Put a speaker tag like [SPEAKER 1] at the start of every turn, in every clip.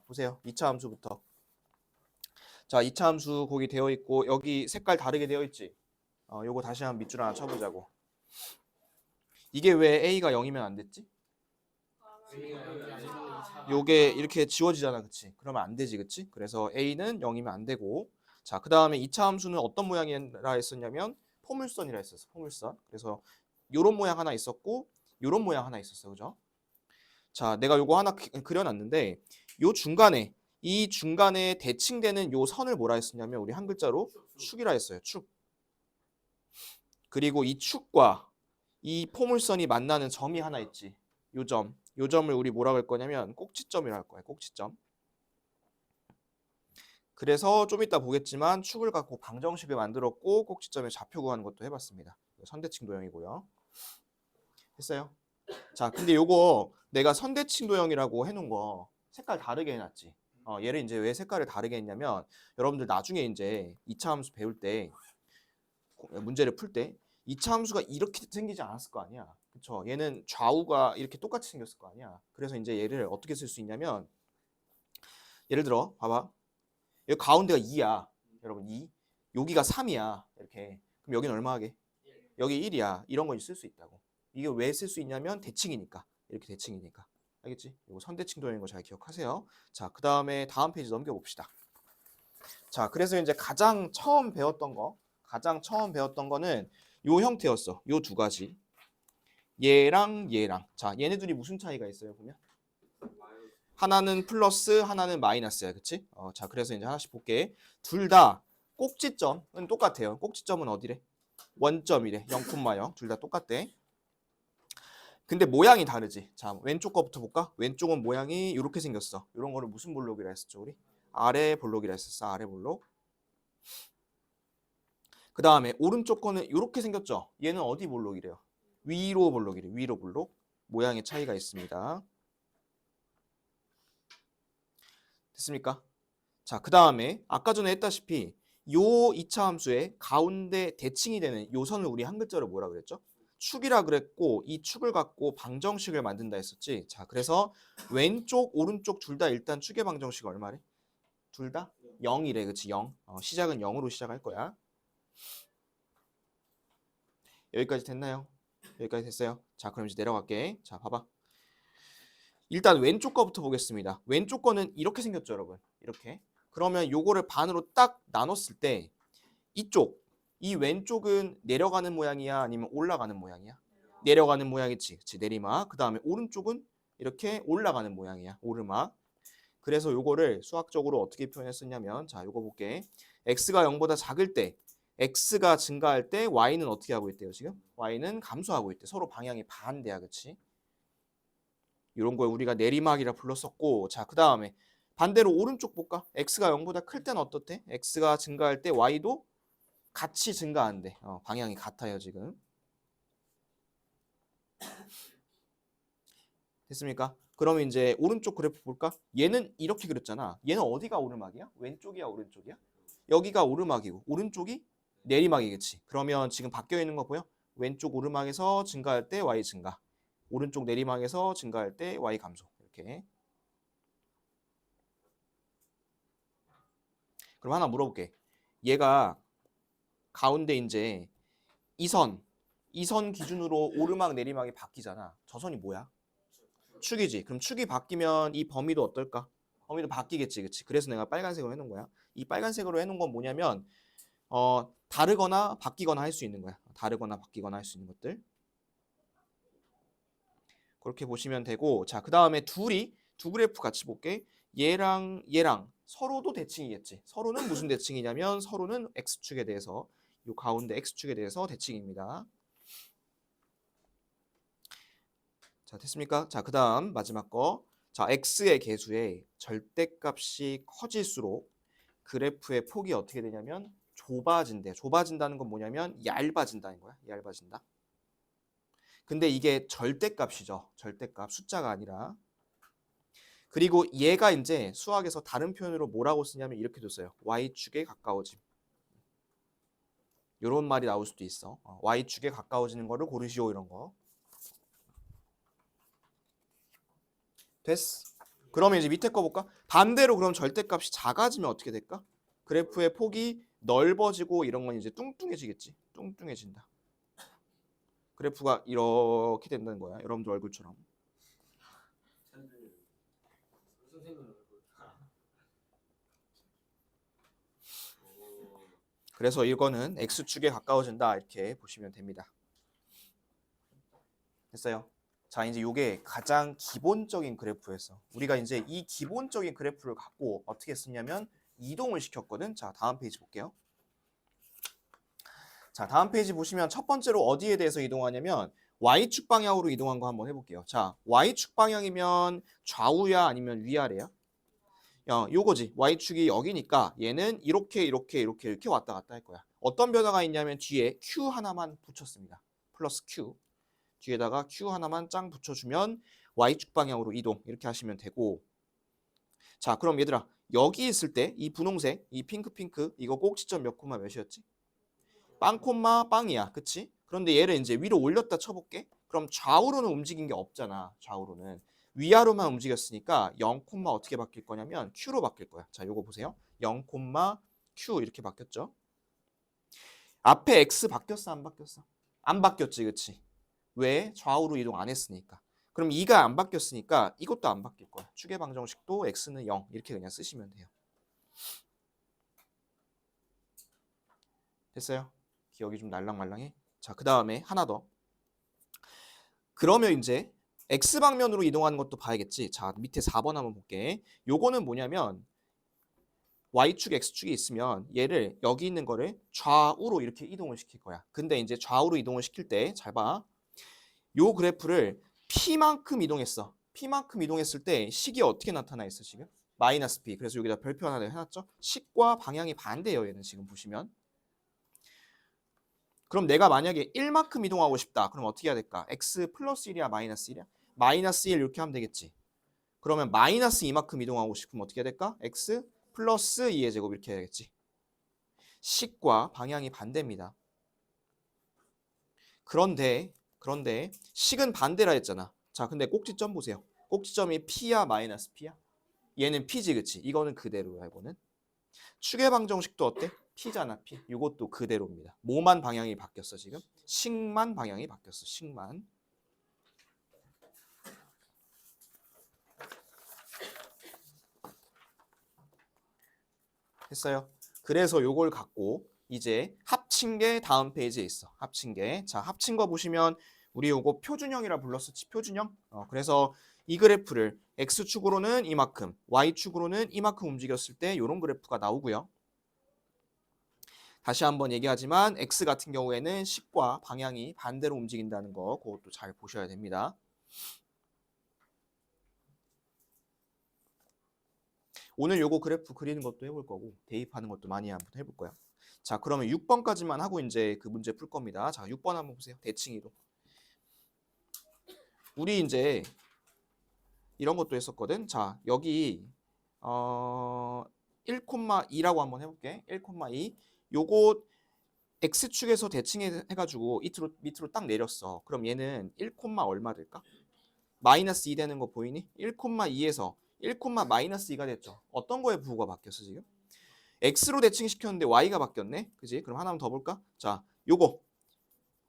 [SPEAKER 1] 보세요. 2차 함수부터. 자, 2차 함수 거기 되어 있고 여기 색깔 다르게 되어 있지. 요거 다시 한번 밑줄 하나 쳐보자고. 이게 왜 A가 0이면 안 됐지? 요게 이렇게 지워지잖아, 그치? 그러면 안 되지, 그치? 그래서 A는 0이면 안 되고. 자, 그 다음에 2차 함수는 어떤 모양이라 했었냐면 포물선이라 했었어, 포물선. 그래서 요런 모양 하나 있었고 요런 모양 하나 있었어, 그죠? 자, 내가 요거 하나 그려놨는데 이 중간에 대칭되는 요 선을 뭐라 했었냐면 우리 한 글자로 축이라 했어요. 축. 그리고 이 축과 이 포물선이 만나는 점이 하나 있지. 요 점. 요 점을 우리 뭐라 할 거냐면 꼭지점이라 할 거야. 꼭지점. 그래서 좀 이따 보겠지만 축을 갖고 방정식을 만들었고 꼭지점에 좌표 구하는 것도 해봤습니다. 선대칭 도형이고요. 했어요? 자, 근데 요거 내가 선대칭 도형이라고 해놓은 거 색깔 다르게 해놨지. 얘를 이제 왜 색깔을 다르게 했냐면 여러분들 나중에 이제 2차 함수 배울 때 문제를 풀 때 2차 함수가 이렇게 생기지 않았을 거 아니야. 그쵸? 얘는 좌우가 이렇게 똑같이 생겼을 거 아니야. 그래서 이제 얘를 어떻게 쓸 수 있냐면 예를 들어 봐봐. 여기 가운데가 2야. 여러분 2. 여기가 3이야. 이렇게. 그럼 여기는 얼마 하게? 여기 1이야. 이런 거 쓸 수 있다고. 이게 왜 쓸 수 있냐면 대칭이니까. 이렇게 대칭이니까. 알겠지? 이거 선대칭 도형인 거 잘 기억하세요. 자, 그 다음에 다음 페이지 넘겨봅시다. 자, 그래서 이제 가장 처음 배웠던 거는 요 형태였어. 요 두 가지. 얘랑 얘랑. 자, 얘네 둘이 무슨 차이가 있어요, 보면? 하나는 플러스, 하나는 마이너스야, 그치? 자, 그래서 이제 하나씩 볼게. 둘 다 꼭지점은 똑같아요. 꼭지점은 어디래? 원점이래. 0,0. 둘 다 똑같대. 근데 모양이 다르지. 자, 왼쪽 거부터 볼까? 왼쪽은 모양이 이렇게 생겼어. 이런 거를 무슨 볼록이라 했었죠, 우리? 아래 볼록이라 했었어. 아래 볼록. 그 다음에 오른쪽 거는 이렇게 생겼죠. 얘는 어디 볼록이래요? 위로 볼록이래. 위로 볼록. 모양의 차이가 있습니다. 됐습니까? 자, 그 다음에 아까 전에 했다시피 요 2차 함수의 가운데 대칭이 되는 요 선을 우리 한 글자로 뭐라 그랬죠? 축이라 그랬고 이 축을 갖고 방정식을 만든다 했었지. 자, 그래서 왼쪽 오른쪽 둘 다 일단 축의 방정식 얼마래? 둘 다 0이래. 그치? 0. 시작은 0으로 시작할 거야. 여기까지 됐나요? 여기까지 됐어요. 자, 그럼 이제 내려갈게. 자, 봐봐. 일단 왼쪽 거부터 보겠습니다. 왼쪽 거는 이렇게 생겼죠, 여러분. 이렇게. 그러면 요거를 반으로 딱 나눴을 때 이 왼쪽은 내려가는 모양이야? 아니면 올라가는 모양이야? 내려가는 모양이지. 그치, 내리막. 그 다음에 오른쪽은 이렇게 올라가는 모양이야. 오르막. 그래서 요거를 수학적으로 어떻게 표현했었냐면 자, 요거 볼게. x가 0보다 작을 때 x가 증가할 때 y는 어떻게 하고 있대요, 지금? y는 감소하고 있대. 서로 방향이 반대야, 그치? 이런 걸 우리가 내리막이라 불렀었고, 자, 그 다음에 반대로 오른쪽 볼까? x가 0보다 클 때는 어떻대? x가 증가할 때 y도 같이 증가한대. 방향이 같아요, 지금. 됐습니까? 그러면 이제 오른쪽 그래프 볼까? 얘는 이렇게 그렸잖아. 얘는 어디가 오르막이야? 왼쪽이야, 오른쪽이야? 여기가 오르막이고 오른쪽이 내리막이겠지. 그러면 지금 바뀌어 있는 거 보여? 왼쪽 오르막에서 증가할 때 y 증가. 오른쪽 내리막에서 증가할 때 y 감소. 이렇게. 그럼 하나 물어볼게. 얘가 가운데 이제 이 선 기준으로 오르막 내리막이 바뀌잖아. 저 선이 뭐야? 축이지. 그럼 축이 바뀌면 이 범위도 어떨까? 범위도 바뀌겠지, 그치? 그래서 내가 빨간색으로 해놓은 거야. 이 빨간색으로 해놓은 건 뭐냐면 다르거나 바뀌거나 할 수 있는 거야. 다르거나 바뀌거나 할 수 있는 것들. 그렇게 보시면 되고, 자, 그 다음에 두 그래프 같이 볼게. 얘랑 서로도 대칭이겠지. 서로는 무슨 대칭이냐면 서로는 x축에 대해서 이 가운데 x축에 대해서 대칭입니다. 자, 됐습니까? 자, 그 다음 마지막 거. 자, x의 계수의 절대값이 커질수록 그래프의 폭이 어떻게 되냐면 좁아진대. 좁아진다는 건 뭐냐면 얇아진다는 거야. 얇아진다. 근데 이게 절대값이죠. 절대값. 숫자가 아니라. 그리고 얘가 이제 수학에서 다른 표현으로 뭐라고 쓰냐면 이렇게 뒀어요. y축에 가까워짐. 이런 말이 나올 수도 있어. y축에 가까워지는 거를 고르시오, 이런 거. 됐어. 그러면 이제 밑에 거 볼까? 반대로 그럼 절대값이 작아지면 어떻게 될까? 그래프의 폭이 넓어지고 이런 건 이제 뚱뚱해지겠지. 뚱뚱해진다. 그래프가 이렇게 된다는 거야. 여러분들 얼굴처럼. 그래서 이거는 x축에 가까워진다 이렇게 보시면 됩니다. 됐어요? 자, 이제 이게 가장 기본적인 그래프였어. 우리가 이제 이 기본적인 그래프를 갖고 어떻게 했었냐면 이동을 시켰거든. 자, 다음 페이지 볼게요. 자, 다음 페이지 보시면 첫 번째로 어디에 대해서 이동하냐면 y축 방향으로 이동한 거 한번 해볼게요. 자, y축 방향이면 좌우야 아니면 위아래야? 요거지. y축이 여기니까 얘는 이렇게 왔다 갔다 할 거야. 어떤 변화가 있냐면 뒤에 q 하나만 붙였습니다. 플러스 q. 뒤에다가 q 하나만 짱 붙여주면 y축 방향으로 이동 이렇게 하시면 되고. 자, 그럼 얘들아 여기 있을 때 이 분홍색 이 핑크 이거 꼭지점 몇 콤마 몇이었지? 빵 콤마 빵이야. 그치? 그런데 얘를 이제 위로 올렸다 쳐볼게. 그럼 좌우로는 움직인 게 없잖아. 좌우로는. 위아래로만 움직였으니까 0 콤마 어떻게 바뀔 거냐면 q로 바뀔 거야. 자, 요거 보세요. 0 콤마 q 이렇게 바뀌었죠. 앞에 x 바뀌었어 안 바뀌었어? 안 바뀌었지. 그치? 왜? 좌우로 이동 안 했으니까. 그럼 2가 안 바뀌었으니까 이것도 안 바뀔 거야. 축의 방정식도 x는 0 이렇게 그냥 쓰시면 돼요. 됐어요? 기억이 좀 날랑말랑해? 자, 그 다음에 하나 더. 그러면 이제 x방면으로 이동하는 것도 봐야겠지. 자, 밑에 4번 한번 볼게. 요거는 뭐냐면 y축, x축이 있으면 얘를 여기 있는 거를 좌우로 이렇게 이동을 시킬 거야. 근데 이제 좌우로 이동을 시킬 때 잘 봐. 요 그래프를 p만큼 이동했어. p만큼 이동했을 때 식이 어떻게 나타나 있어 지금? 마이너스 p. 그래서 여기다 별표 하나 해놨죠. 식과 방향이 반대예요. 얘는 지금 보시면. 그럼 내가 만약에 1만큼 이동하고 싶다. 그럼 어떻게 해야 될까? x 플러스 1이야 마이너스 1이야? 마이너스 1 이렇게 하면 되겠지. 그러면 마이너스 2만큼 이동하고 싶으면 어떻게 해야 될까? x 플러스 2의 제곱 이렇게 해야겠지. 식과 방향이 반대입니다. 그런데 식은 반대라 했잖아. 자, 근데 꼭지점 보세요. 꼭지점이 p야 마이너스 p야? 얘는 p지 그치? 이거는 그대로야 이거는. 축의 방정식도 어때? p잖아 p. 이것도 그대로입니다. 뭐만 방향이 바뀌었어 지금? 식만 방향이 바뀌었어. 식만. 했어요. 그래서 요걸 갖고 이제 합친 게 다음 페이지에 있어. 합친 게. 자, 합친 거 보시면 우리 요거 표준형이라 불렀었지. 표준형. 그래서 이 그래프를 x축으로는 이만큼, y축으로는 이만큼 움직였을 때 요런 그래프가 나오고요. 다시 한번 얘기하지만 x 같은 경우에는 식과 방향이 반대로 움직인다는 거 그것도 잘 보셔야 됩니다. 오늘 요거 그래프 그리는 것도 해볼 거고 대입하는 것도 많이 한번 해볼 거야. 자, 그러면 6번까지만 하고 이제 그 문제 풀 겁니다. 자, 6번 한번 보세요. 대칭 이동. 우리 이제 이런 것도 했었거든. 자, 여기 1,2라고 한번 해볼게. 1,2. 요거 x축에서 대칭해가지고 밑으로 딱 내렸어. 그럼 얘는 1, 얼마 될까? 마이너스 2 되는 거 보이니? 1,2에서 1, 마이너스 2가 됐죠. 어떤 거에 부호가 바뀌었어 지금? x로 대칭시켰는데 y가 바뀌었네. 그지? 그럼 하나만 더 볼까? 자, 요거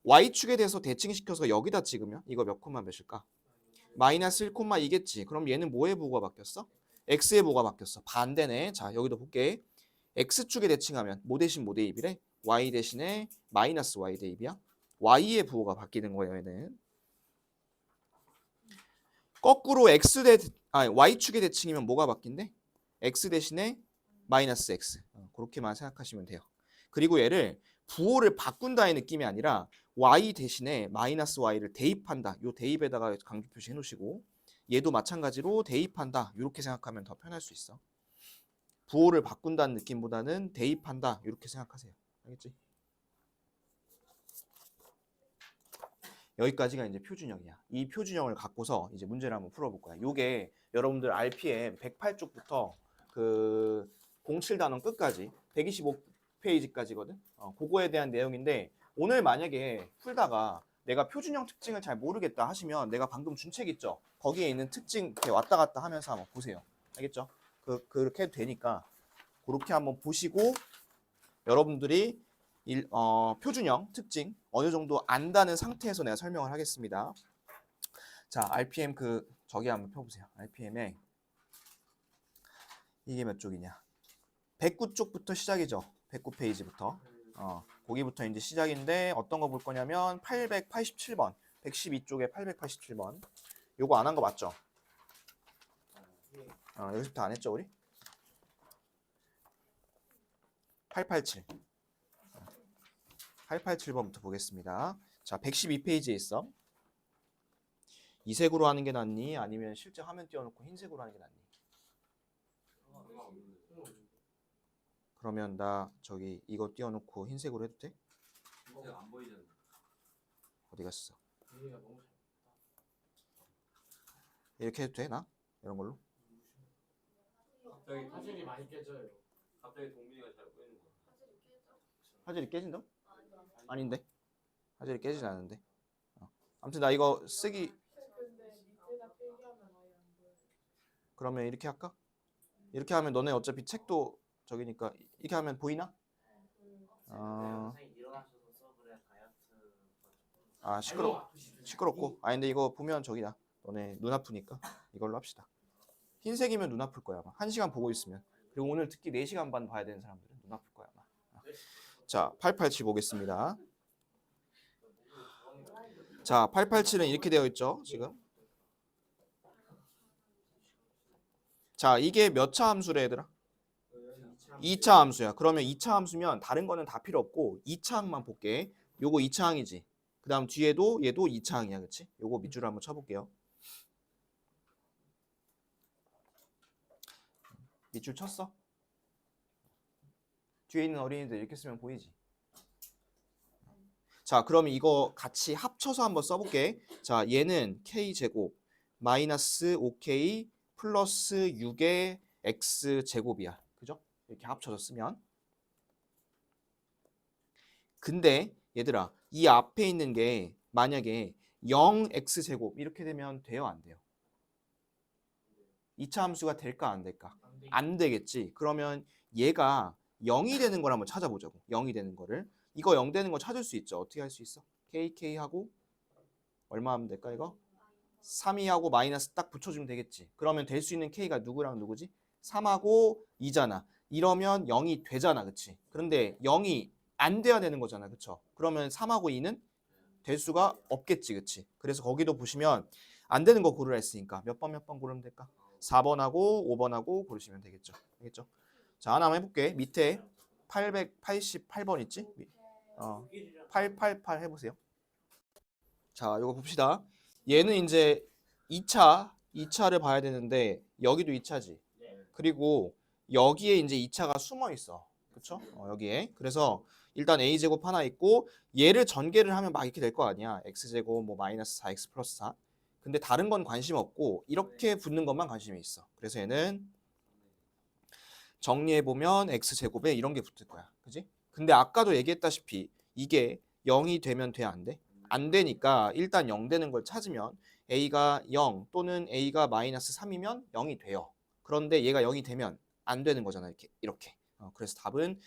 [SPEAKER 1] y축에 대해서 대칭시켜서 여기다 찍으면 이거 몇 콤마 몇일까? 마이너스 1,2겠지. 그럼 얘는 뭐의 부호가 바뀌었어? x의 부호가 바뀌었어. 반대네. 자, 여기도 볼게. x축에 대칭하면 뭐 대신 뭐 대입이래? y 대신에 마이너스 y 대입이야. y의 부호가 바뀌는 거예요. 얘는. 거꾸로 y축의 대칭이면 뭐가 바뀐대? x 대신에 마이너스 x. 그렇게만 생각하시면 돼요. 그리고 얘를 부호를 바꾼다의 느낌이 아니라 y 대신에 마이너스 y를 대입한다. 요 대입에다가 강조 표시 해놓으시고 얘도 마찬가지로 대입한다. 이렇게 생각하면 더 편할 수 있어. 부호를 바꾼다는 느낌보다는 대입한다. 이렇게 생각하세요. 알겠지? 여기까지가 이제 표준형이야. 이 표준형을 갖고서 이제 문제를 한번 풀어볼 거야. 요게 여러분들 RPM 108쪽부터 그 07단원 끝까지 125페이지까지거든. 그거에 대한 내용인데 오늘 만약에 풀다가 내가 표준형 특징을 잘 모르겠다 하시면 내가 방금 준 책 있죠? 거기에 있는 특징 이렇게 왔다 갔다 하면서 한번 보세요. 알겠죠? 그렇게 해도 되니까 그렇게 한번 보시고 여러분들이 표준형 특징 어느 정도 안다는 상태에서 내가 설명을 하겠습니다. 자, RPM 저기 한번 펴보세요. RPM에 이게 몇 쪽이냐? 109쪽부터 시작이죠. 109페이지부터. 거기부터 이제 시작인데 어떤 거 볼 거냐면 887번. 112쪽에 887번. 요거 안 한 거 맞죠? 여기서부터 안 했죠, 우리? 887. 887번부터 보겠습니다. 자, 112페이지에 있어. 이색으로 하는 게 낫니? 아니면 실제 화면 띄워놓고 흰색으로 하는 게 낫니? 그러면 나 저기 이거 띄워놓고 흰색으로 해도 돼?
[SPEAKER 2] 흰색 안 보이잖아.
[SPEAKER 1] 어디 갔어? 이렇게 해도 돼? 나? 이런 걸로?
[SPEAKER 2] 갑자기 화질이 많이 깨져요. 갑자기 동민이가 잘 보이는 거야.
[SPEAKER 1] 화질이 깨진다? 아닌데? 화질이 깨지지 않는데. 아무튼 나 이거 쓰기. 그러면 이렇게 할까? 이렇게 하면 너네 어차피 책도 저기니까 이렇게 하면 보이나? 시끄럽고. 근데 이거 보면 저기다. 너네 눈 아프니까 이걸로 합시다. 흰색이면 눈 아플 거야 아마. 1시간 보고 있으면. 그리고 오늘 특히 4시간 반 봐야 되는 사람들은 눈 아플 거야 아마. 자, 887 보겠습니다. 자, 887은 이렇게 되어 있죠, 지금. 자, 이게 몇 차 함수래, 얘들아? 2차 함수야. 그러면 2차 함수면 다른 거는 다 필요 없고 2차 항만 볼게. 요거 2차 항이지. 그 다음 뒤에도 얘도 2차 항이야, 그치? 요거 밑줄을 한번 쳐볼게요. 밑줄 쳤어? 뒤에 있는 어린이들 이렇게 쓰면 보이지? 자, 그러면 이거 같이 합쳐서 한번 써볼게. 자, 얘는 k제곱 마이너스 5k 플러스 6의 x제곱이야. 그죠? 이렇게 합쳐서 쓰면. 근데 얘들아, 이 앞에 있는 게 만약에 0x제곱 이렇게 되면 돼요? 안 돼요? 2차 함수가 될까 안 될까? 안 되겠지. 그러면 얘가 0이 되는 걸 한번 찾아보자고. 0이 되는 거를. 이거 0 되는 거 찾을 수 있죠. 어떻게 할 수 있어? KK하고 얼마 하면 될까 이거? 3이하고 마이너스 딱 붙여주면 되겠지. 그러면 될 수 있는 K가 누구랑 누구지? 3하고 2잖아. 이러면 0이 되잖아. 그치? 그런데 0이 안 돼야 되는 거잖아. 그쵸? 그러면 3하고 2는 될 수가 없겠지. 그치? 그래서 거기도 보시면 안 되는 거 고르라 했으니까 몇 번 고르면 될까? 4번하고 5번하고 고르시면 되겠죠. 알겠죠? 자, 하나 한번 해볼게. 밑에 888번 있지? 888 해보세요. 자, 이거 봅시다. 얘는 이제 2차를 봐야 되는데 여기도 2차지. 그리고 여기에 이제 2차가 숨어 있어. 그쵸? 여기에. 그래서 일단 a제곱 하나 있고 얘를 전개를 하면 막 이렇게 될 거 아니야. x제곱 뭐 마이너스 4x 플러스 4. 근데 다른 건 관심 없고 이렇게 붙는 것만 관심이 있어. 그래서 얘는 정리해보면 x제곱에 이런 게 붙을 거야. 그지? 근데 아까도 얘기했다시피 이게 0이 되면 돼? 안 돼? 안 되니까 일단 0 되는 걸 찾으면 a가 0 또는 a가 마이너스 3이면 0이 돼요. 그런데 얘가 0이 되면 안 되는 거잖아. 이렇게. 그래서 답은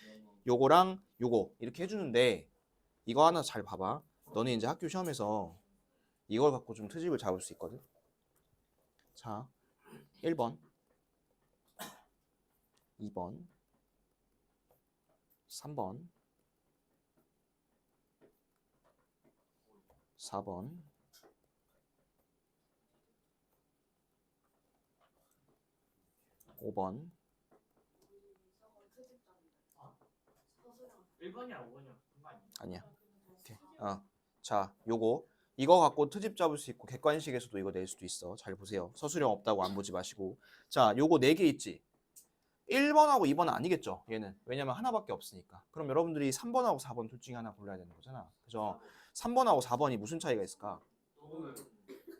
[SPEAKER 1] 요거랑 요거 이렇게 해주는데 이거 하나 잘 봐봐. 너네 이제 학교 시험에서 이걸 갖고 좀 트집을 잡을 수 있거든. 자, 1번 2번 3번 4번 5번
[SPEAKER 2] 1번이야 5번이야.
[SPEAKER 1] 아니야. 오케이. 자, 이거 갖고 트집 잡을 수 있고 객관식에서도 이거 낼 수도 있어. 잘 보세요. 서술형 없다고 안 보지 마시고. 자, 요거 4개 있지. 1번하고 2번은 아니겠죠. 얘는. 왜냐면 하나밖에 없으니까. 그럼 여러분들이 3번하고 4번 둘 중에 하나 골라야 되는 거잖아. 그죠? 3번하고 4번이 무슨 차이가 있을까?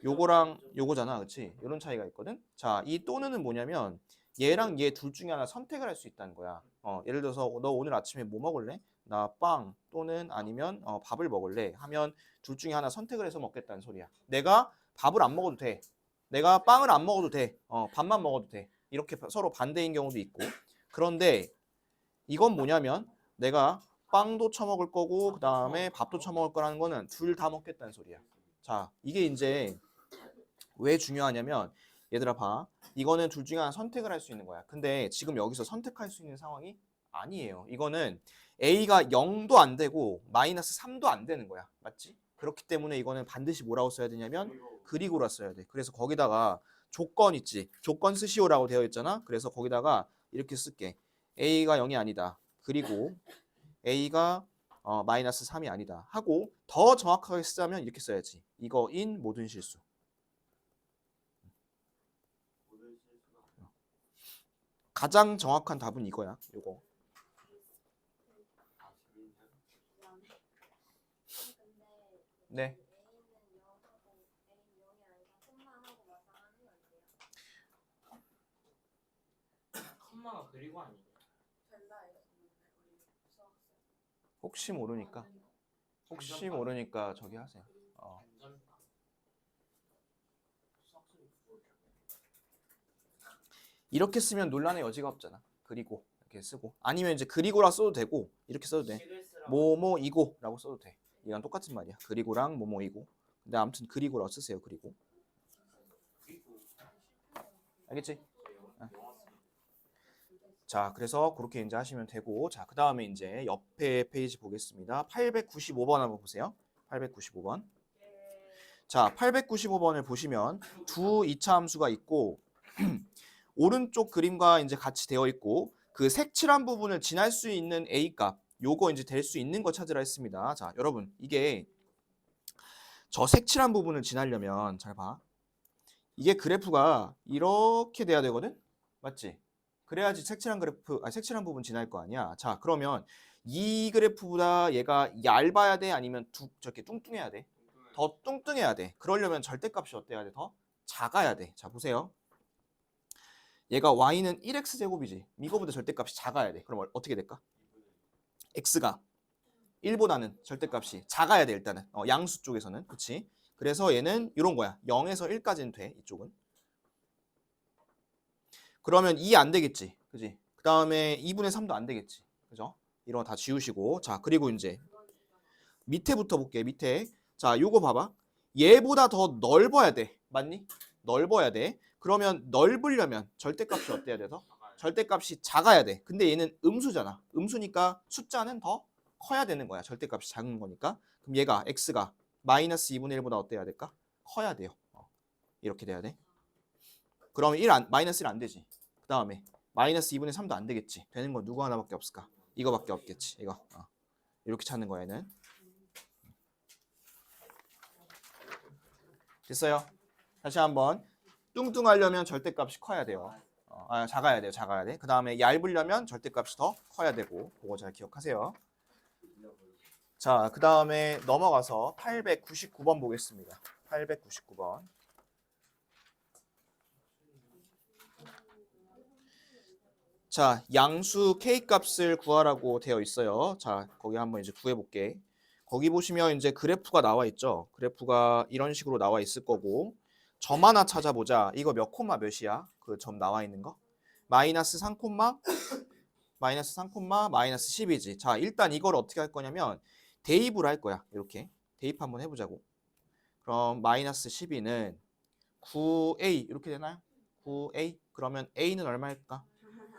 [SPEAKER 1] 요거랑 요거잖아. 그치? 이런 차이가 있거든. 자, 이 또는은 뭐냐면 얘랑 얘 둘 중에 하나 선택을 할 수 있다는 거야. 예를 들어서 너 오늘 아침에 뭐 먹을래? 나 빵 또는 아니면 밥을 먹을래 하면 둘 중에 하나 선택을 해서 먹겠다는 소리야. 내가 밥을 안 먹어도 돼. 내가 빵을 안 먹어도 돼. 밥만 먹어도 돼. 이렇게 서로 반대인 경우도 있고. 그런데 이건 뭐냐면 내가 빵도 처먹을 거고 그 다음에 밥도 처먹을 거라는 거는 둘 다 먹겠다는 소리야. 자, 이게 이제 왜 중요하냐면 얘들아 봐. 이거는 둘 중에 하나 선택을 할 수 있는 거야. 근데 지금 여기서 선택할 수 있는 상황이 아니에요. 이거는 A가 0도 안 되고 마이너스 3도 안 되는 거야. 맞지? 그렇기 때문에 이거는 반드시 뭐라고 써야 되냐면 그리고라 써야 돼. 그래서 거기다가 조건 있지. 조건 쓰시오라고 되어 있잖아. 그래서 거기다가 이렇게 쓸게. A가 0이 아니다. 그리고 A가 마이너스 3이 아니다. 하고 더 정확하게 쓰자면 이렇게 써야지. 이거인 모든 실수. 가장 정확한 답은 이거야. 요거. 네.
[SPEAKER 2] 컴마가 그리고 아니에요?
[SPEAKER 1] 혹시 모르니까 저기 하세요. 이렇게 쓰면 논란의 여지가 없잖아. 그리고 이렇게 쓰고 아니면 이제 그리고라 써도 되고 이렇게 써도 돼. 뭐뭐이고라고 써도 돼. 이랑 똑같은 말이야. 그리고랑 뭐뭐이고. 근데 아무튼 그리고라고 쓰세요. 그리고. 알겠지? 자, 그래서 그렇게 이제 하시면 되고, 자, 그 다음에 이제 옆에 페이지 보겠습니다. 895번 한번 보세요. 895번. 자, 895번을 보시면 두 이차 함수가 있고 오른쪽 그림과 이제 같이 되어 있고 그 색칠한 부분을 지날 수 있는 A 값, 요거 이제 될 수 있는 거 찾으라 했습니다. 자, 여러분 이게 저 색칠한 부분을 지나려면 잘 봐. 이게 그래프가 이렇게 돼야 되거든, 맞지? 그래야지 색칠한 부분 지날 거 아니야. 자, 그러면 이 그래프보다 얘가 얇아야 돼, 아니면 저렇게 뚱뚱해야 돼? 더 뚱뚱해야 돼. 그러려면 절대값이 어때야 돼? 더 작아야 돼. 자, 보세요. 얘가 y는 1x 제곱이지. 이거보다 절대값이 작아야 돼. 그럼 어떻게 될까? x가 1보다는 절대값이 작아야 돼, 일단은. 양수 쪽에서는. 그렇지? 그래서 얘는 이런 거야. 0에서 1까지는 돼, 이쪽은. 그러면 2 안 되겠지. 그지? 그 다음에 2분의 3도 안 되겠지. 그죠? 이런 거 다 지우시고. 자, 그리고 이제 밑에부터 볼게. 밑에. 자, 요거 봐봐. 얘보다 더 넓어야 돼. 맞니? 넓어야 돼. 그러면 넓으려면 절대값이 어때야 돼서? 절대값이 작아야 돼. 근데 얘는 음수잖아. 음수니까 숫자는 더 커야 되는 거야. 절대값이 작은 거니까. 그럼 얘가 x가 마이너스 2분의 1보다 어때야 될까? 커야 돼요. 이렇게 돼야 돼. 그러면 마이너스 1 안 되지. 그 다음에 마이너스 2분의 3도 안 되겠지. 되는 건 누구 하나밖에 없을까? 이거밖에 없겠지. 이거. 이렇게 찾는 거야, 얘는. 됐어요? 다시 한번. 뚱뚱하려면 절대값이 커야 돼요. 작아야 돼요. 작아야 돼. 그 다음에 얇으려면 절대값이 더 커야 되고. 그거 잘 기억하세요. 자, 그 다음에 넘어가서 899번 보겠습니다. 899번. 자, 양수 k 값을 구하라고 되어 있어요. 자, 거기 한번 이제 구해볼게. 거기 보시면 이제 그래프가 나와 있죠. 그래프가 이런 식으로 나와 있을 거고, 점 하나 찾아보자. 이거 몇 콤마 몇이야? 그 점 나와 있는 거? 마이너스 3 콤마 마이너스 3 콤마 마이너스 10이지. 자, 일단 이걸 어떻게 할 거냐면 대입을 할 거야. 이렇게 대입 한번 해보자고. 그럼 마이너스 12는 9a 이렇게 되나요? 9a. 그러면 a는 얼마일까?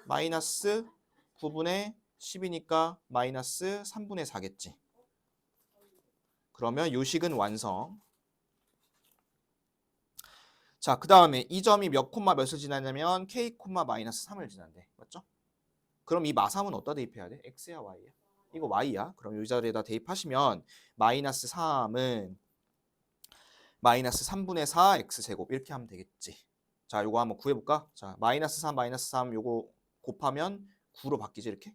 [SPEAKER 1] 마이너스 9분의 10이니까 마이너스 3분의 4겠지. 그러면 요식은 완성. 자, 그 다음에 이 점이 몇 콤마 몇을 지나냐면 k 콤마 마이너스 3을 지난대. 맞죠? 그럼 이 마삼은 어디다 대입해야 돼? x야 y야? 이거 y야. 그럼 이 자리에다 대입하시면 마이너스 3은 마이너스 3분의 4 x제곱 이렇게 하면 되겠지. 자, 요거 한번 구해볼까? 자, 마이너스 3 요거 곱하면 9로 바뀌지 이렇게.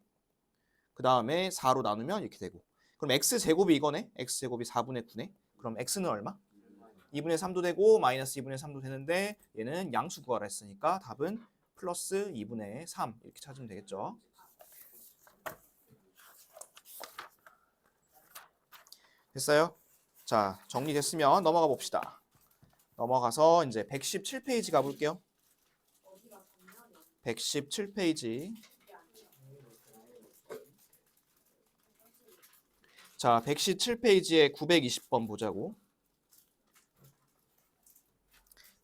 [SPEAKER 1] 그 다음에 4로 나누면 이렇게 되고. 그럼 x제곱이 이거네. x제곱이 4분의 9네. 그럼 x는 얼마? 2분의 3도 되고 마이너스 2분의 3도 되는데 얘는 양수 구하라 했으니까 답은 플러스 2분의 3 이렇게 찾으면 되겠죠. 됐어요? 자, 정리됐으면 넘어가 봅시다. 넘어가서 이제 117페이지 가볼게요. 117페이지. 자, 117페이지에 920번 보자고.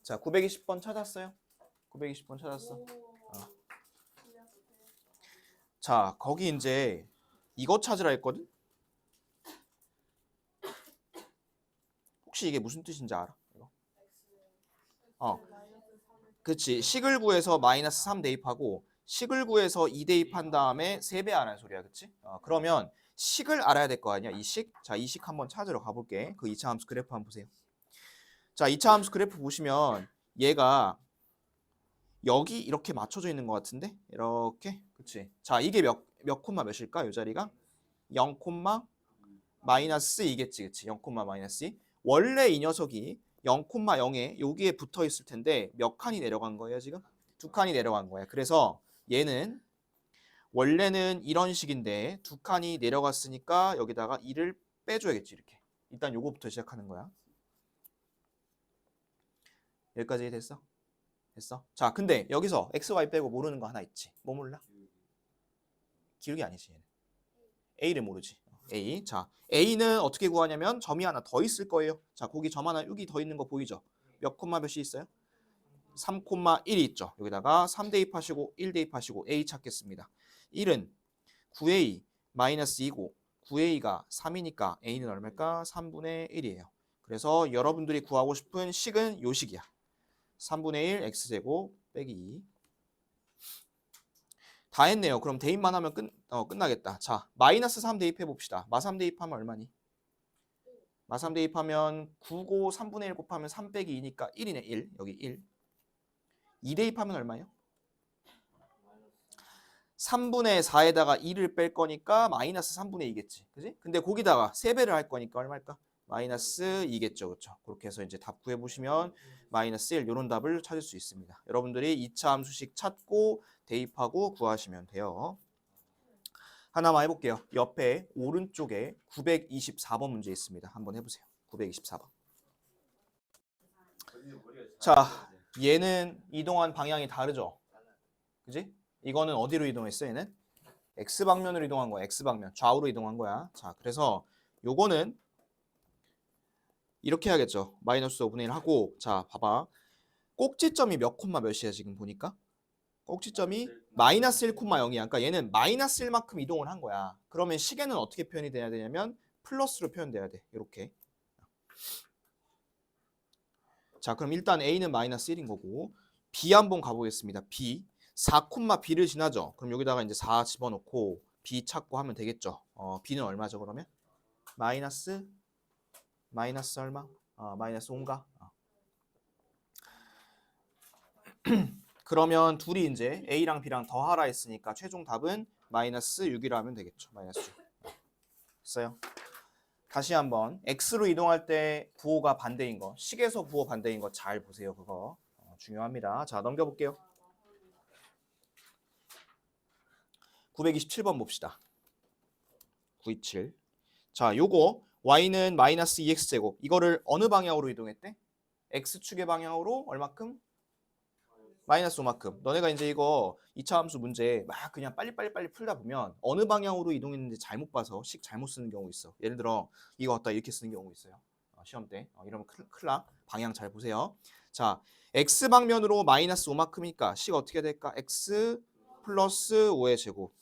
[SPEAKER 1] 자, 920번 찾았어요? 920번 찾았어. 자, 거기 이제 이거 찾으라 했거든? 혹시 이게 무슨 뜻인지 알아? 이거? 그치. 식을 구해서 마이너스 3 대입하고 식을 구해서 2 대입한 다음에 3배 하라는 소리야. 그치? 그러면 식을 알아야 될 거 아니야? 이 식? 자, 이 식 한번 찾으러 가볼게. 그 2차 함수 그래프 한번 보세요. 자, 2차 함수 그래프 보시면 얘가 여기 이렇게 맞춰져 있는 것 같은데? 이렇게? 그치? 자, 이게 몇 콤마 몇일까? 이 자리가? 0 콤마 마이너스 2겠지. 그치? 0 콤마 마이너스 2. 원래 이 녀석이 0 콤마 0에 여기에 붙어 있을 텐데 몇 칸이 내려간 거예요, 지금? 2칸이 내려간 거야. 그래서 얘는 원래는 이런 식인데 2칸이 내려갔으니까 여기다가 2를 빼줘야겠지, 이렇게. 일단 요거부터 시작하는 거야. 여기까지 됐어? 됐어? 자, 근데 여기서 x, y 빼고 모르는 거 하나 있지. 뭐 몰라? 기울기 아니지, 얘는. a를 모르지. A. 자, A는 어떻게 구하냐면 점이 하나 더 있을 거예요. 자, 거기 점 하나 여기 더 있는 거 보이죠? 몇 콤마 몇이 있어요? 3 콤마 1이 있죠. 여기다가 3 대입하시고 1 대입하시고 A 찾겠습니다. 1은 9A 마이너스 2고 9A가 3이니까 A는 얼마일까? 3분의 1이에요. 그래서 여러분들이 구하고 싶은 식은 요 식이야. 3분의 1 X제곱 빼기 2. 다 했네요. 그럼 대입만 하면 끝나겠다. 자, 마이너스 3 대입해 봅시다. 마3 대입하면 얼마니? 마3 대입하면 9고 3분의 1 곱하면 3 빼기 2니까 1이네. 1. 여기 1. 2 대입하면 얼마예요? 3분의 4에다가 2를 뺄 거니까 마이너스 3분의 2겠지. 그지? 근데 거기다가 3배를 할 거니까 얼마일까? 마이너스 2겠죠. 그렇죠? 그렇게 해서 이제 답 구해보시면 마이너스 1 이런 답을 찾을 수 있습니다. 여러분들이 2차 함수식 찾고 대입하고 구하시면 돼요. 하나만 해볼게요. 옆에 오른쪽에 924번 문제 있습니다. 한번 해보세요. 924번. 자, 얘는 이동한 방향이 다르죠? 그지? 이거는 어디로 이동했어, 얘는? X방면으로 이동한 거야. X방면. 좌우로 이동한 거야. 자, 그래서 요거는 이렇게 해야겠죠. 마이너스 5분의 1 하고, 자, 봐봐. 꼭지점이 몇 콤마 몇이야, 지금 보니까? 꼭지점이 마이너스 1 콤마 0이야. 그러니까 얘는 마이너스 1만큼 이동을 한 거야. 그러면 식에는 어떻게 표현이 돼야 되냐면 플러스로 표현돼야 돼. 이렇게. 자, 그럼 일단 A는 마이너스 1인 거고 B 한번 가보겠습니다. B. 4 콤마 B를 지나죠. 그럼 여기다가 이제 4 집어넣고 B 찾고 하면 되겠죠. B는 얼마죠, 그러면? 마이너스 얼마? 마이너스 5인가? 그러면 둘이 이제 A랑 B랑 더하라 했으니까 최종 답은 마이너스 6이라 하면 되겠죠. 마이너스 6. 됐어요? 다시 한번 X로 이동할 때 부호가 반대인 거, 식에서 부호 반대인 거 잘 보세요. 그거 중요합니다. 자, 넘겨볼게요. 927번 봅시다. 927. 자, 요거 Y는 마이너스 2X제곱. 이거를 어느 방향으로 이동했대? X축의 방향으로 얼마큼? 마이너스 5만큼. 너네가 이제 이거 2차 함수 문제 막 그냥 빨리 풀다 보면 어느 방향으로 이동했는지 잘못 봐서 식 잘못 쓰는 경우 있어. 예를 들어 이거 갖다 이렇게 쓰는 경우 있어요. 시험 때. 이러면 큰일 나. 방향 잘 보세요. 자, X방면으로 마이너스 5만큼이니까 식 어떻게 될까? X 플러스 5의 제곱.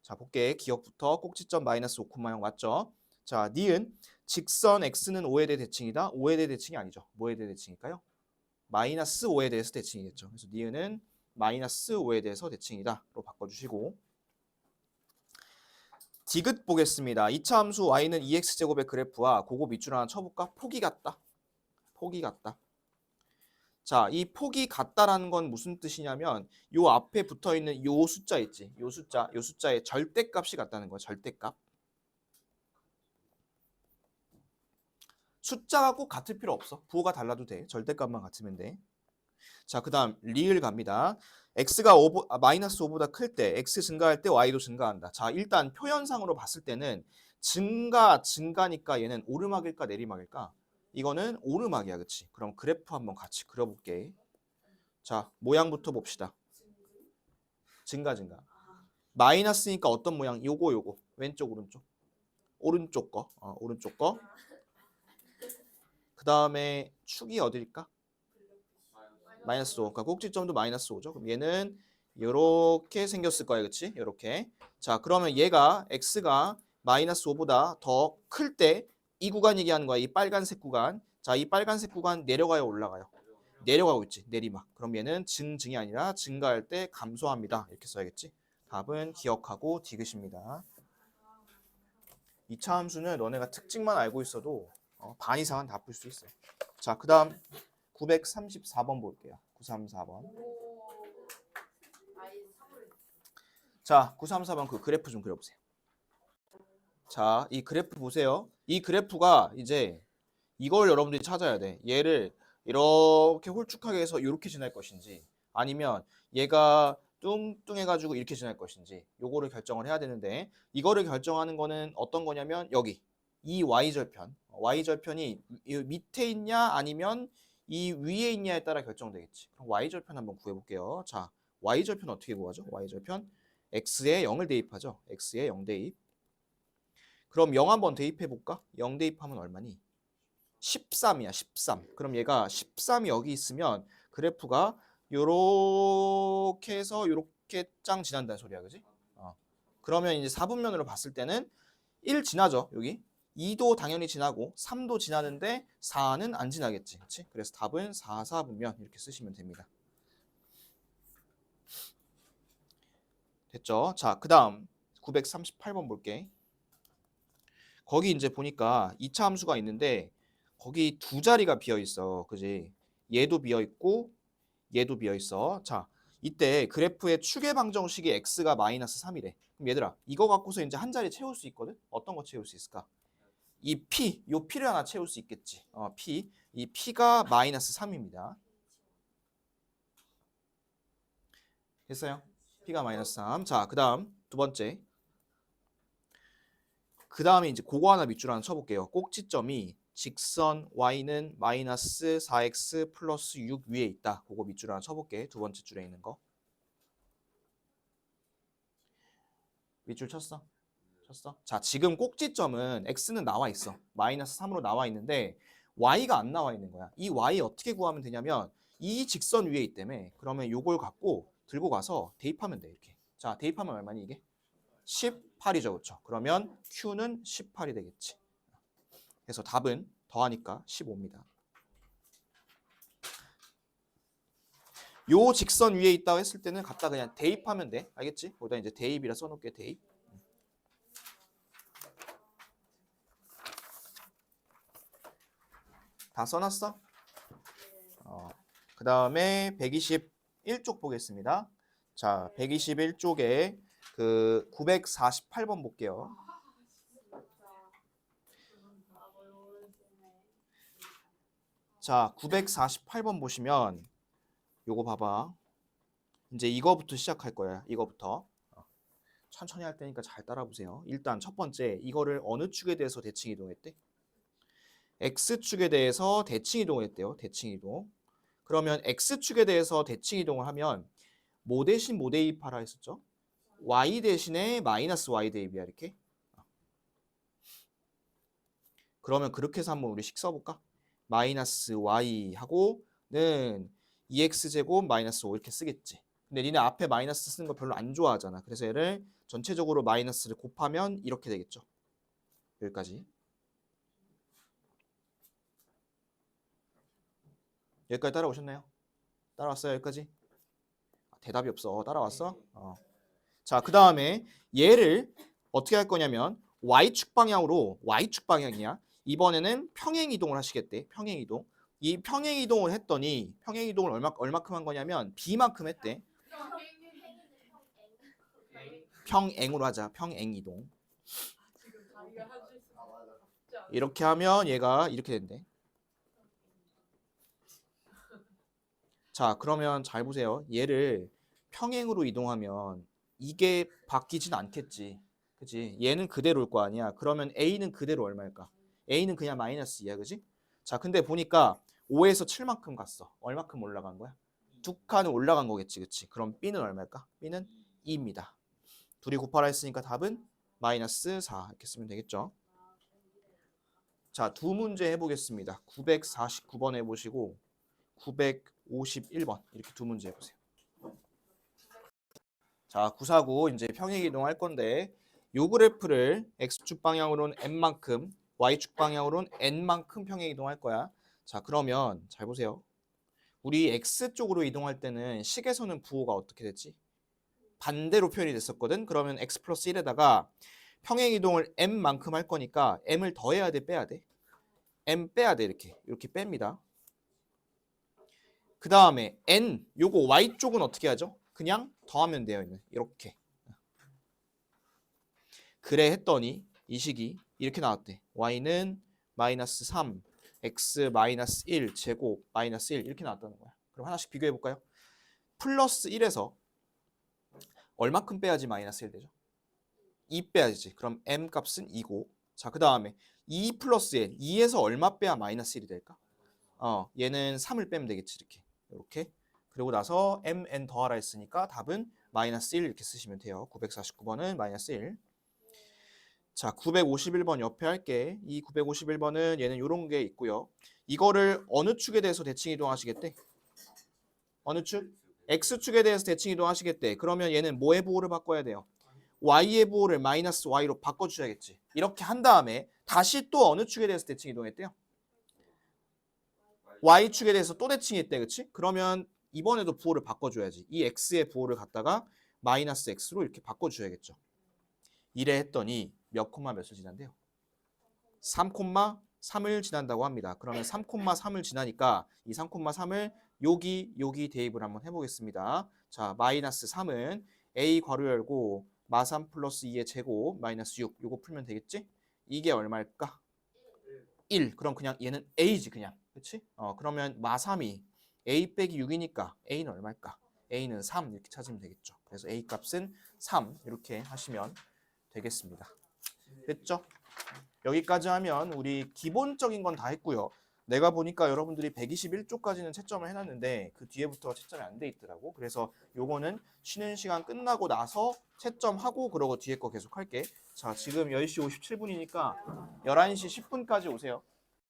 [SPEAKER 1] 자, 볼게. 기억부터 꼭지점 마이너스 5,0 맞죠? 자, 니은 직선 X는 5에 대해 대칭이다. 5에 대해 대칭이 아니죠. 뭐에 대해 대칭일까요? 마이너스 5에 대해서 대칭이겠죠. 그래서 니은은 마이너스 5에 대해서 대칭이다로 바꿔주시고 디귿 보겠습니다. 2차 함수 y는 2x제곱의 그래프와 그거 밑줄 하나 쳐볼까? 폭이 같다. 폭이 같다. 자, 이 폭이 같다라는 건 무슨 뜻이냐면 요 앞에 붙어있는 요 숫자 있지. 요 숫자의 절대값이 같다는 거야. 절대값. 숫자가 꼭 같을 필요 없어. 부호가 달라도 돼. 절대값만 같으면 돼. 자, 그 다음 리을 갑니다. x가 마이너스 5보다 클 때 x 증가할 때 y도 증가한다. 자, 일단 표현상으로 봤을 때는 증가니까 얘는 오르막일까 내리막일까? 이거는 오르막이야, 그치? 그럼 그래프 한번 같이 그려볼게. 자, 모양부터 봅시다. 증가. 마이너스니까 어떤 모양? 요거. 왼쪽, 오른쪽. 오른쪽 거. 오른쪽 거. 그 다음에 축이 어딜까? 마이너스 5. 그러니까 꼭지점도 마이너스 5죠. 그럼 얘는 이렇게 생겼을 거야, 그치? 이렇게. 자, 그러면 얘가 x가 마이너스 5보다 더 클 때 이 구간 얘기하는 거야. 이 빨간색 구간. 자, 이 빨간색 구간 내려가요, 올라가요? 내려가고 있지. 내리막. 그럼 얘는 증이 아니라 증가할 때 감소합니다. 이렇게 써야겠지. 답은 기억하고 디귿입니다. 2차 함수는 너네가 특징만 알고 있어도 반 이상은 다 풀 수 있어요. 자, 그 다음 934번 볼게요. 934번. 자, 934번 그 그래프 좀 그려보세요. 자, 이 그래프 보세요. 이 그래프가 이제 이걸 여러분들이 찾아야 돼. 얘를 이렇게 홀쭉하게 해서 이렇게 지날 것인지 아니면 얘가 뚱뚱해가지고 이렇게 지날 것인지 요거를 결정을 해야 되는데 이거를 결정하는 거는 어떤 거냐면 여기 이 y절편. y절편이 이 밑에 있냐 아니면 이 위에 있냐에 따라 결정되겠지. 그럼 y절편 한번 구해볼게요. 자, y절편 어떻게 구하죠? y절편 x에 0을 대입하죠. x에 0 대입. 그럼 0 한번 대입해볼까? 0 대입하면 얼마니? 13이야. 13. 그럼 얘가 13이 여기 있으면 그래프가 요렇게 해서 요렇게 짱 지난다는 소리야. 그지? 그러면 이제 4분면으로 봤을 때는 1 지나죠. 여기. 2도 당연히 지나고 3도 지나는데 4는 안 지나겠지. 그치? 그래서 답은 4, 4분면 이렇게 쓰시면 됩니다. 됐죠? 자, 그 다음 938번 볼게. 거기 이제 보니까 2차 함수가 있는데 거기 두 자리가 비어 있어. 그지? 얘도 비어 있고 얘도 비어 있어. 자, 이때 그래프의 추계 방정식이 x가 마이너스 3이래. 그럼 얘들아, 이거 갖고서 이제 한 자리 채울 수 있거든? 어떤 거 채울 수 있을까? 이 p, 요 p를 하나 채울 수 있겠지. p. 이 p가 마이너스 3입니다. 됐어요? p가 마이너스 3. 자, 그 다음 두 번째. 그 다음에 이제 그거 하나 밑줄 하나 쳐볼게요. 꼭지점이 직선 y는 마이너스 4x 플러스 6 위에 있다. 그거 밑줄 하나 쳐볼게. 두 번째 줄에 있는 거. 밑줄 쳤어? 쳤어? 자, 지금 꼭지점은 x는 나와 있어. 마이너스 3으로 나와 있는데 y가 안 나와 있는 거야. 이 y 어떻게 구하면 되냐면 이 직선 위에 있다며. 그러면 요걸 갖고 들고 가서 대입하면 돼. 이렇게. 자, 대입하면 얼마니 이게? 18이죠. 그렇죠? 그러면 q는 18이 되겠지. 그래서 답은 더하니까 15입니다. 요 직선 위에 있다고 했을 때는 갖다 그냥 대입하면 돼. 알겠지? 거기다 이제 대입이라 써놓을게. 대입. 다 써놨어? 그 다음에 121쪽 보겠습니다. 자, 121쪽에 그 948번 볼게요. 자, 948번 보시면 요거 봐봐. 이제 이거부터 시작할 거야. 이거부터. 천천히 할 테니까 잘 따라 보세요. 일단 첫 번째, 이거를 어느 축에 대해서 대칭 이동했대? X축에 대해서 대칭 이동을 했대요. 대칭 이동. 그러면 X축에 대해서 대칭 이동을 하면 뭐 대신 뭐 대입하라 했었죠? Y 대신에 마이너스 Y 대입이야. 이렇게. 그러면 그렇게 해서 한번 우리 식 써볼까? 마이너스 Y 하고는 2x제곱 마이너스 5 이렇게 쓰겠지. 근데 니네 앞에 마이너스 쓰는 거 별로 안 좋아하잖아. 그래서 얘를 전체적으로 마이너스를 곱하면 이렇게 되겠죠. 여기까지. 여기까지 따라오셨나요? 따라왔어요? 여기까지? 대답이 없어. 따라왔어? 자, 그 다음에 얘를 어떻게 할 거냐면 Y축 방향으로, Y축 방향이야. 이번에는 평행 이동을 하시겠대. 평행 이동. 이 평행 이동을 했더니 평행 이동을 얼마큼 한 거냐면 B만큼 했대. 평행으로 하자. 평행 이동. 이렇게 하면 얘가 이렇게 된대. 자, 그러면 잘 보세요. 얘를 평행으로 이동하면 이게 바뀌진 않겠지. 그지? 얘는 그대로일 거 아니야. 그러면 A는 그대로 얼마일까? A는 그냥 마이너스 2야. 그지? 자, 근데 보니까 5에서 7만큼 갔어. 얼마큼 올라간 거야? 두 칸은 올라간 거겠지. 그치? 그럼 B는 얼마일까? B는 2입니다. 둘이 곱하라 했으니까 답은 마이너스 4 이렇게 쓰면 되겠죠. 자, 두 문제 해보겠습니다. 949번 해보시고 951번 이렇게 두 문제 해보세요. 자, 949 이제 평행이동 할 건데 요 그래프를 x축 방향으로는 n만큼 y축 방향으로는 n만큼 평행이동 할 거야. 자, 그러면 잘 보세요. 우리 x쪽으로 이동할 때는 식에서는 부호가 어떻게 됐지? 반대로 표현이 됐었거든. 그러면 x 플러스 1에다가 평행이동을 m만큼 할 거니까 m을 더해야 돼, 빼야 돼? m 빼야 돼. 이렇게 뺍니다. 그 다음에 n 요거 y쪽은 어떻게 하죠? 그냥 더하면 돼요. 이렇게. 그래 했더니 이 식이 이렇게 나왔대. y는 마이너스 3, x 마이너스 1 제곱 마이너스 1 이렇게 나왔다는 거야. 그럼 하나씩 비교해 볼까요? 플러스 1에서 얼마큼 빼야지 마이너스 1 되죠? 2 빼야지. 그럼 m 값은 2고. 자, 그 다음에 2 플러스 1, 2에서 얼마 빼야 마이너스 1이 될까? 얘는 3을 빼면 되겠지. 이렇게. 그리고 나서 mn 더하라 했으니까 답은 마이너스 1 이렇게 쓰시면 돼요. 949번은 마이너스 1. 자, 951번 옆에 할게. 이 951번은 얘는 이런 게 있고요. 이거를 어느 축에 대해서 대칭 이동하시겠대? 어느 축? X축에 대해서 대칭 이동하시겠대. 그러면 얘는 뭐의 보호를 바꿔야 돼요? Y의 보호를 마이너스 Y로 바꿔주셔야겠지. 이렇게 한 다음에 다시 또 어느 축에 대해서 대칭 이동했대요? Y축에 대해서 또 대칭했대. 그치? 그러면 이번에도 부호를 바꿔줘야지. 이 X의 부호를 갖다가 마이너스 X로 이렇게 바꿔주셔야겠죠. 이래 했더니 몇 콤마 몇을 지난대요? 3,3을 지난다고 합니다. 그러면 3,3을 지나니까 이 3,3을 여기 대입을 한번 해보겠습니다. 자, 마이너스 3은 a 괄호 열고 마3 플러스 2의 제곱 마이너스 6 요거 풀면 되겠지? 이게 얼마일까? 1. 그럼 그냥 얘는 a지 그냥. 그치? 그러면 마3이 a 빼기 6이니까 a는 얼마일까? a는 3 이렇게 찾으면 되겠죠. 그래서 a 값은 3 이렇게 하시면 되겠습니다. 됐죠? 여기까지 하면 우리 기본적인 건 다 했고요. 내가 보니까 여러분들이 121쪽까지는 채점을 해놨는데 그 뒤에부터 채점이 안 돼 있더라고. 그래서 요거는 쉬는 시간 끝나고 나서 채점하고 그러고 뒤에 거 계속 할게. 자, 지금 10시 57분이니까 11시 10분까지 오세요.